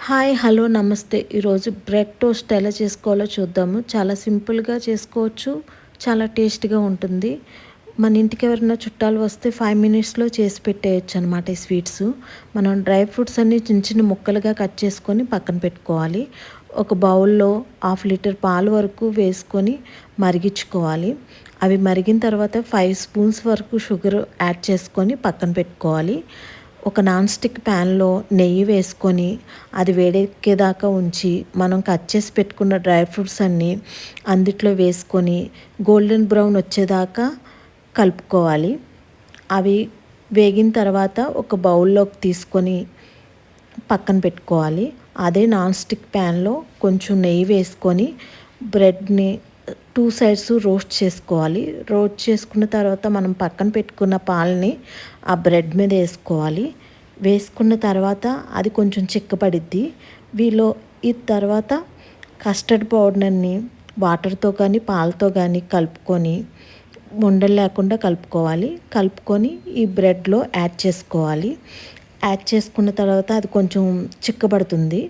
Hi hello నమస్తే. ఈరోజు bread toast ఎలా చేసుకోవాలో చూద్దాము. చాలా సింపుల్గా చేసుకోవచ్చు, చాలా టేస్ట్గా ఉంటుంది. మన ఇంటికి ఎవరైనా చుట్టాలు వస్తే 5 మినిట్స్లో చేసి పెట్టేయచ్చు అనమాట ఈ స్వీట్స్. మనం డ్రై ఫ్రూట్స్ అన్ని చిన్న చిన్న ముక్కలుగా కట్ చేసుకొని పక్కన పెట్టుకోవాలి. ఒక బౌల్లో 1/2 లీటర్ పాలు వరకు వేసుకొని మరిగించుకోవాలి. అవి మరిగిన తర్వాత 5 స్పూన్స్ వరకు షుగర్ యాడ్ చేసుకొని పక్కన పెట్టుకోవాలి. ఒక నాన్ స్టిక్ ప్యాన్లో నెయ్యి వేసుకొని అది వేడెక్కేదాకా ఉంచి మనం కట్ చేసి పెట్టుకున్న డ్రై ఫ్రూట్స్ అన్నీ అందుట్లో వేసుకొని గోల్డెన్ బ్రౌన్ వచ్చేదాకా కలుపుకోవాలి. అవి వేగిన తర్వాత ఒక బౌల్లోకి తీసుకొని పక్కన పెట్టుకోవాలి. అదే నాన్ స్టిక్ ప్యాన్లో కొంచెం నెయ్యి వేసుకొని బ్రెడ్ని 2 సైడ్స్ రోస్ట్ చేసుకోవాలి. రోస్ట్ చేసుకున్న తర్వాత మనం పక్కన పెట్టుకున్న పాలని ఆ బ్రెడ్ మీద వేసుకోవాలి. వేసుకున్న తర్వాత అది కొంచెం చిక్కబడిద్ది. ఈ తర్వాత కస్టర్డ్ పౌడర్ని వాటర్తో కానీ పాలతో కానీ కలుపుకొని ఉండలు లేకుండా కలుపుకొని ఈ బ్రెడ్లో యాడ్ చేసుకోవాలి. యాడ్ చేసుకున్న తర్వాత అది కొంచెం చిక్కబడుతుంది.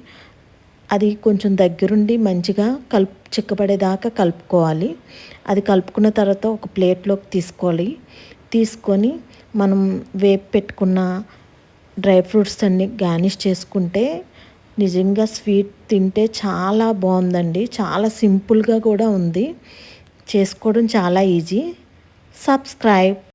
అది కొంచెం దగ్గరుండి మంచిగా చిక్కబడేదాకా కలుపుకోవాలి. అది కలుపుకున్న తర్వాత ఒక ప్లేట్లోకి తీసుకొని మనం వేపు పెట్టుకున్న డ్రై ఫ్రూట్స్ అన్నీ గార్నిష్ చేసుకుంటే నిజంగా స్వీట్ తింటే చాలా బాగుందండి. చాలా సింపుల్గా కూడా ఉంది. చేసుకోవడం చాలా ఈజీ. సబ్స్క్రైబ్.